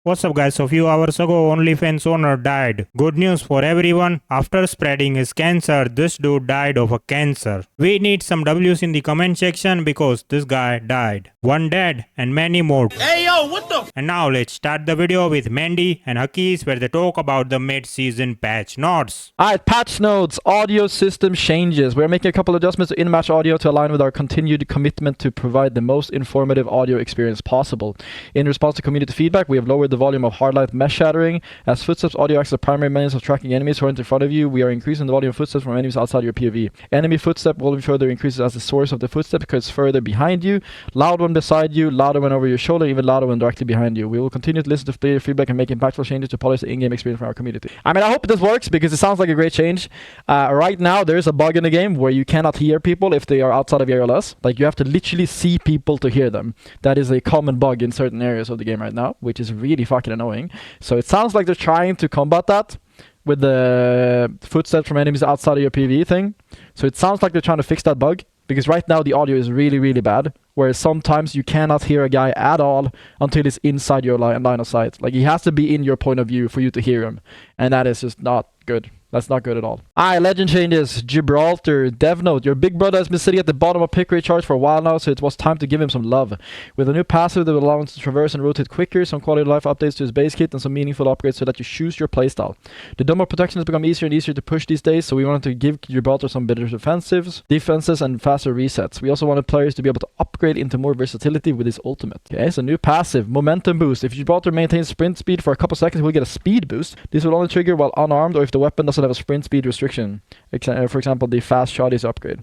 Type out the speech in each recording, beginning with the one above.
What's up guys, a few hours ago OnlyFans owner died. Good news for everyone, after spreading his cancer, this dude died of a cancer. We need some W's in the comment section because this guy died. One dead and many more. Hey yo, what the? And now let's start the video with Mande and Hakis where they talk about the mid-season patch notes. Alright, patch notes, audio system changes. We're making a couple adjustments to in-match audio to align with our continued commitment to provide the most informative audio experience possible. In response to community feedback, we have lowered the volume of hard-light mesh shattering. As footsteps audio acts as the primary means of tracking enemies who aren't in front of you, we are increasing the volume of footsteps from enemies outside your POV. Enemy footstep volume further increases as the source of the footstep because it's further behind you, loud one beside you, louder one over your shoulder, even louder one directly behind you. We will continue to listen to player feedback and make impactful changes to polish the in-game experience for our community. I mean, I hope this works because it sounds like a great change. Right now, there's a bug in the game where you cannot hear people if they are outside of your ALS. Like, you have to literally see people to hear them. That is a common bug in certain areas of the game right now, which is really fucking annoying. So it sounds like they're trying to combat that with the footsteps from enemies outside of your PvE thing. So it sounds like they're trying to fix that bug, because right now the audio is really, really bad, whereas sometimes you cannot hear a guy at all until he's inside your line of sight. Like, he has to be in your point of view for you to hear him, and that is just not good. That's not good at all. Alright, legend changes. Gibraltar. Dev note. Your big brother has been sitting at the bottom of pick rate charts for a while now, so it was time to give him some love. With a new passive that will allow him to traverse and rotate quicker, some quality of life updates to his base kit, and some meaningful upgrades so that you choose your playstyle. The dome of protection has become easier and easier to push these days, so we wanted to give Gibraltar some better defenses, and faster resets. We also wanted players to be able to upgrade into more versatility with his ultimate. Okay, so new passive. Momentum boost. If Gibraltar maintains sprint speed for a couple seconds, he'll get a speed boost. This will only trigger while unarmed or if the weapon doesn't have a sprint speed restriction. For example, the fast shotties upgrade.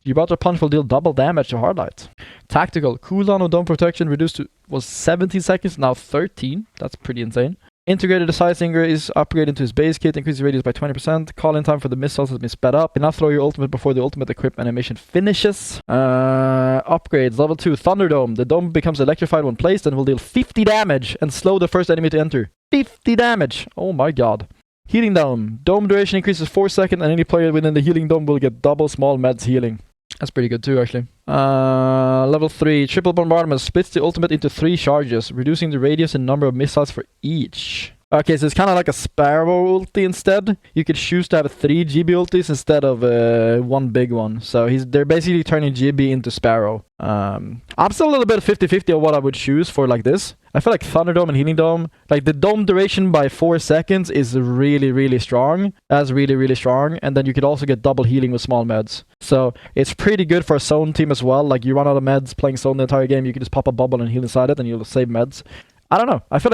Gibraltar punch will deal double damage to hardlight. Tactical. Cooldown of dome protection reduced to was 17 seconds, now 13. That's pretty insane. Integrated Aside Singer is upgraded into his base kit, increases radius by 20%. Call-in time for the missiles has been sped up. Enough throw your ultimate before the ultimate equip animation finishes. Upgrades. Level 2, Thunderdome. The dome becomes electrified when placed and will deal 50 damage and slow the first enemy to enter. 50 damage! Oh my god. Healing Dome. Dome duration increases 4 seconds and any player within the healing dome will get double small meds healing. That's pretty good too, actually. Level 3. Triple Bombardment splits the ultimate into 3 charges, reducing the radius and number of missiles for each. Okay, so it's kind of like a Sparrow ulti instead. You could choose to have 3 Gibby ultis instead of 1 big one. So they're basically turning Gibby into Sparrow. I'm still a little bit 50-50 of what I would choose for like this. I feel like Thunderdome and Healing Dome, like the dome duration by 4 seconds is really, really strong. That's really, really strong. And then you could also get double healing with small meds. So it's pretty good for a zone team as well. Like, you run out of meds playing zone the entire game, you can just pop a bubble and heal inside it and you'll save meds. I don't know. I feel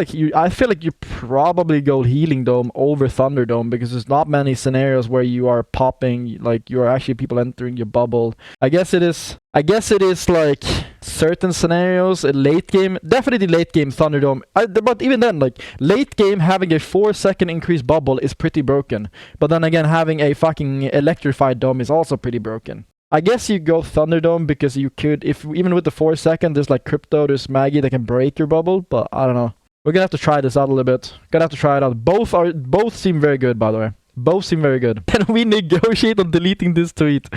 like you probably go Healing Dome over Thunderdome because there's not many scenarios where you are popping, like you are actually people entering your bubble. I guess it is like certain scenarios, late game, definitely late game Thunderdome. But even then, like late game having a 4-second increased bubble is pretty broken. But then again, having a fucking electrified dome is also pretty broken. I guess you go Thunderdome because you could, if even with the 4 second, there's like Crypto, there's Maggie that can break your bubble, but I don't know. We're gonna have to try this out a little bit. Gonna have to try it out. Both seem very good, by the way. Both seem very good. Can we negotiate on deleting this tweet?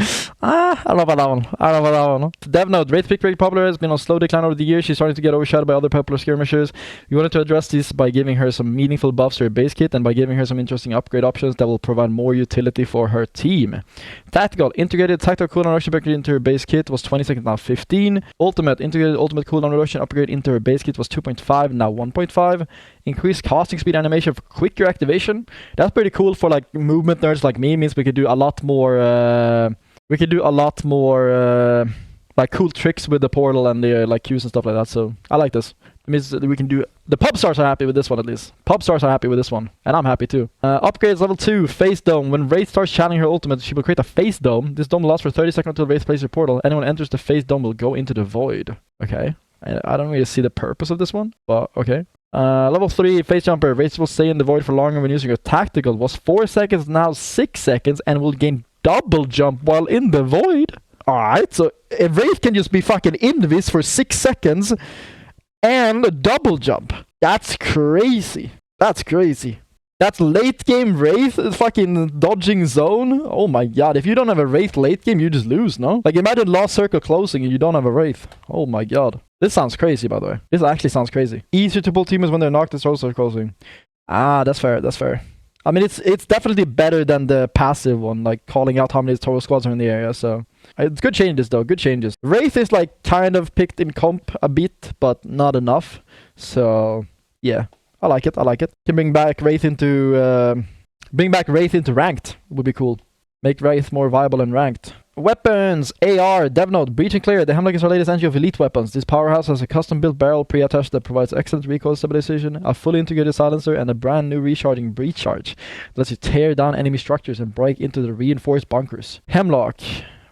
I don't know about that one. Dev note. Wraith pick rate popular has been on slow decline over the years. She's starting to get overshadowed by other popular skirmishers. We wanted to address this by giving her some meaningful buffs to her base kit and by giving her some interesting upgrade options that will provide more utility for her team. Tactical. Integrated tactical cooldown reduction upgrade into her base kit was 20 seconds, now 15. Ultimate. Integrated ultimate cooldown reduction upgrade into her base kit was 2.5, now 1.5. Increased casting speed animation for quicker activation. That's pretty cool for like movement nerds like me. Means we could do a lot more like cool tricks with the portal and the like Qs and stuff like that. So I like this. It means that we can do. The pub stars are happy with this one at least. Pub stars are happy with this one, and I'm happy too. Upgrades level 2, Face Dome. When Wraith starts channeling her ultimate, she will create a Face Dome. This dome lasts for 30 seconds until Wraith places her portal. Anyone enters the Face Dome will go into the void. Okay. I don't really see the purpose of this one, but okay. Level 3, Face Jumper. Wraith will stay in the void for longer when using her tactical. Was 4 seconds, now 6 seconds, and will gain double jump while in the void. Alright, so a Wraith can just be fucking in this for 6 seconds and a double jump. That's crazy. That's crazy. That's late game Wraith fucking dodging zone. Oh my god, if you don't have a Wraith late game, you just lose, no? Like imagine Lost Circle closing and you don't have a Wraith. Oh my god. This sounds crazy, by the way. This actually sounds crazy. Easier to pull teamers when they're knocked, it's also closing. Ah, that's fair, that's fair. I mean, it's definitely better than the passive one, like calling out how many total squads are in the area, so... It's good changes, though, good changes. Wraith is, like, kind of picked in comp a bit, but not enough. So, yeah. I like it, I like it. Can bring back Wraith into... ranked would be cool. Make Wraith more viable and ranked. Weapons, AR, DevNote, Breach and Clear. The Hemlock is our latest entry of elite weapons. This powerhouse has a custom-built barrel pre-attached that provides excellent recoil stabilization, a fully integrated silencer, and a brand new recharging breach charge that lets you tear down enemy structures and break into the reinforced bunkers. Hemlock.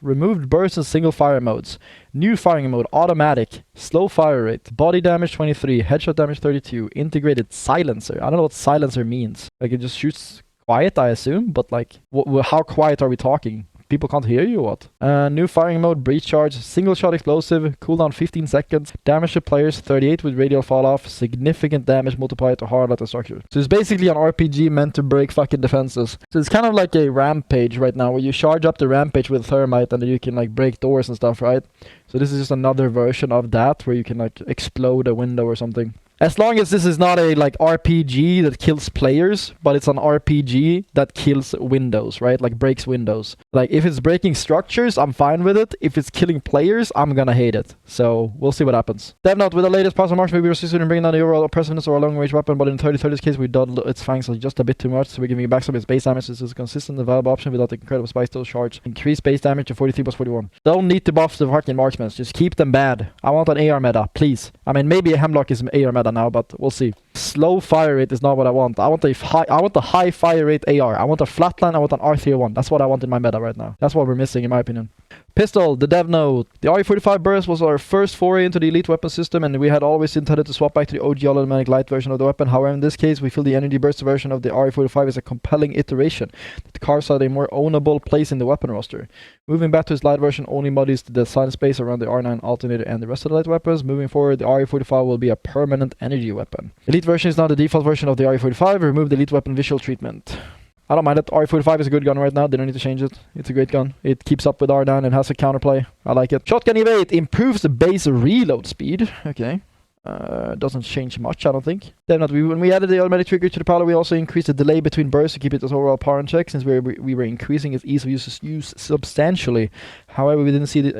Removed burst and single fire modes. New firing mode, automatic. Slow fire rate. Body damage 23. Headshot damage 32. Integrated silencer. I don't know what silencer means. Like, it just shoots quiet, I assume, but like, how quiet are we talking? People can't hear you, what? New firing mode, breach charge, single shot explosive, cooldown 15 seconds, damage to players 38 with radial fall off, significant damage multiplied to hard at the structure. So it's basically an RPG meant to break fucking defenses. So it's kind of like a rampage right now, where you charge up the rampage with thermite and then you can like break doors and stuff, right? So this is just another version of that, where you can like explode a window or something. As long as this is not a like RPG that kills players, but it's an RPG that kills windows, right? Like breaks windows. Like if it's breaking structures, I'm fine with it. If it's killing players, I'm gonna hate it. So we'll see what happens. DevNote, with the latest parts of March, we were succeeding in bringing down the overall oppressiveness of our long-range weapon, but in 3030's case, we dulled its fangs just a bit too much, so we're giving it back some of its base damage. This is a consistent and valuable option without the incredible spice still charge. Increase base damage to 43 plus 41. Don't need to buff the fucking marksmen. Just keep them bad. I want an AR meta, please. I mean, maybe a Hemlock is an AR meta now, but we'll see. Slow fire rate is not what I want. I want a high fire rate AR. I want a flatline. I want an R301. That's what I want in my meta right now. That's what we're missing, in my opinion. Pistol, the DevNote. The RE45 burst was our first foray into the elite weapon system, and we had always intended to swap back to the OG automatic light version of the weapon. However, in this case, we feel the energy burst version of the RE45 is a compelling iteration that carves out a more ownable place in the weapon roster. Moving back to its light version only muddies the silent space around the R9 alternator and the rest of the light weapons. Moving forward, the RE45 will be a permanent energy weapon. Elite version is now the default version of the RE45. Remove the elite weapon visual treatment. I don't mind it. RE45 is a good gun right now. They don't need to change it. It's a great gun. It keeps up with R9 and has a counterplay. I like it. Shotgun evade improves the base reload speed. Okay. Doesn't change much, I don't think. When we added the automatic trigger to the Prowler, we also increased the delay between bursts to keep it as overall power in check, since we were increasing its ease of use substantially. However, we didn't see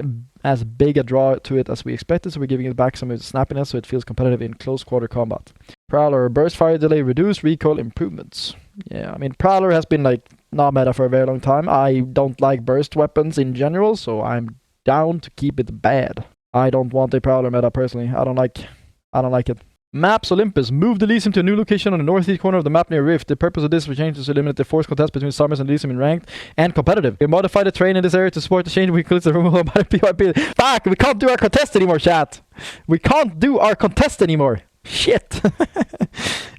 as big a draw to it as we expected, so we're giving it back some of its snappiness so it feels competitive in close quarter combat. Prowler, burst fire delay, reduced recoil improvements. Yeah, I mean, Prowler has been like not meta for a very long time. I don't like burst weapons in general, so I'm down to keep it bad. I don't want a Prowler meta personally. I don't like it. Maps Olympus. Move the Elysium to a new location on the northeast corner of the map near Rift. The purpose of this was changed to eliminate the forced contest between Summers and Elysium in ranked and competitive. We modified the terrain in this area to support the change. We include the removal of PvP. Fuck! We can't do our contest anymore, chat! We can't do our contest anymore! Shit!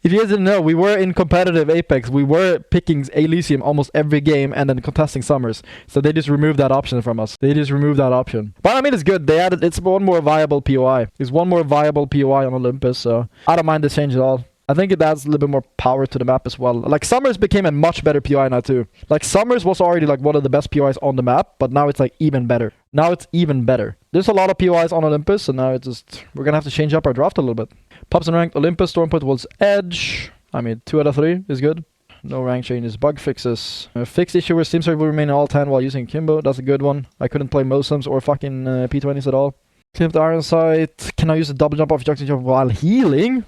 If you guys didn't know, we were in competitive Apex. We were picking Elysium almost every game and then contesting Summers. So they just removed that option from us. They just removed that option. But I mean, it's good. They added, it's one more viable POI. It's one more viable POI on Olympus, so I don't mind this change at all. I think it adds a little bit more power to the map as well. Like, Summers became a much better POI now too. Like, Summers was already like one of the best POIs on the map, but now it's like even better. Now it's even better. There's a lot of POIs on Olympus, so now it's just, we're gonna have to change up our draft a little bit. Pops and ranked Olympus, Stormpoint was Edge. I mean, 2 out of 3 is good. No rank changes. Bug fixes. Fixed issue where Steam server will remain in all 10 while using Kimbo. That's a good one. I couldn't play Mosums or fucking P20s at all. Clean up the iron sight. Can now use a double jump off Jackson's jump while healing.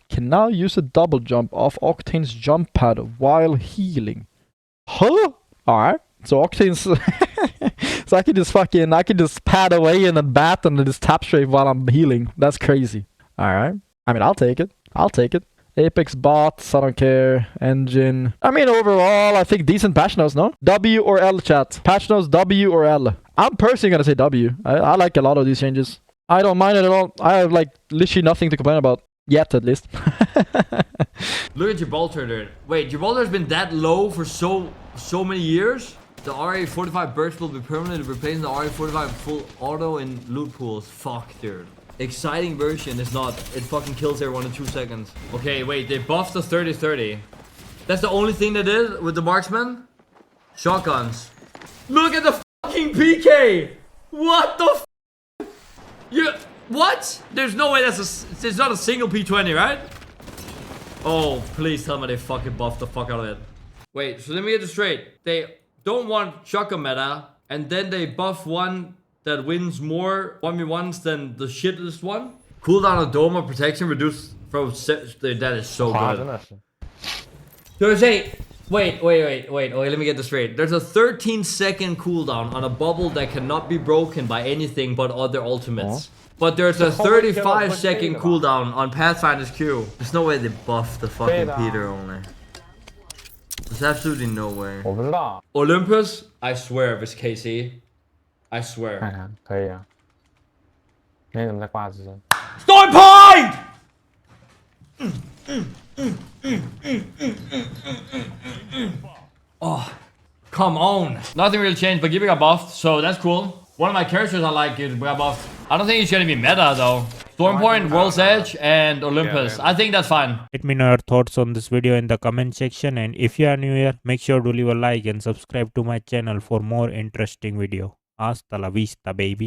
Can now use a double jump off Octane's jump pad while healing. Huh? Alright. So Octane's... so I can just pad away and then bat and then just tap strafe while I'm healing. That's crazy. Alright. I mean, I'll take it. I'll take it. Apex bots, I don't care. Engine. I mean, overall, I think decent patch notes, no? W or L, chat. Patch notes, W or L. I'm personally gonna say W. I like a lot of these changes. I don't mind it at all. I have, like, literally nothing to complain about. Yet, at least. Look at Gibraltar there. Wait, Gibraltar's been that low for so many years? The RE45 burst will be permanently replacing the RE45 full auto in loot pools. Fuck, dude. Exciting version is not. It fucking kills everyone in 2 seconds. Okay, wait, they buffed the 30-30. That's the only thing they did with the marksman? Shotguns. Look at the fucking PK! What the f? What? There's no way there's not a single P20, right? Oh, please tell me they fucking buffed the fuck out of it. Wait, so let me get this straight. They don't want shotgun meta, and then they buff one that wins more 1v1s than the shitless one? Cooldown of Dome of Protection reduced from... That is so 花 good. 真的是。 There's a... Wait, let me get this straight. There's a 13-second cooldown on a bubble that cannot be broken by anything but other ultimates. But there's a 35-second cooldown on Pathfinder's Q. There's no way they buffed the fucking Peter only. There's absolutely no way. 我不知道， Olympus, I swear if it's KC. I 看 swear. 看可以啊。那你怎么在挂自身？ Storm Point! Oh, come on. Nothing really changed, but Gibby got buffed, so that's cool. One of my characters I like got buffed. I don't think he's gonna be meta though. Storm Point, World's Edge, and Olympus. I think that's fine. Let me know your thoughts on this video in the comment section, and if you are new here, make sure to leave a like and subscribe to my channel for more interesting video. Hasta la vista, baby.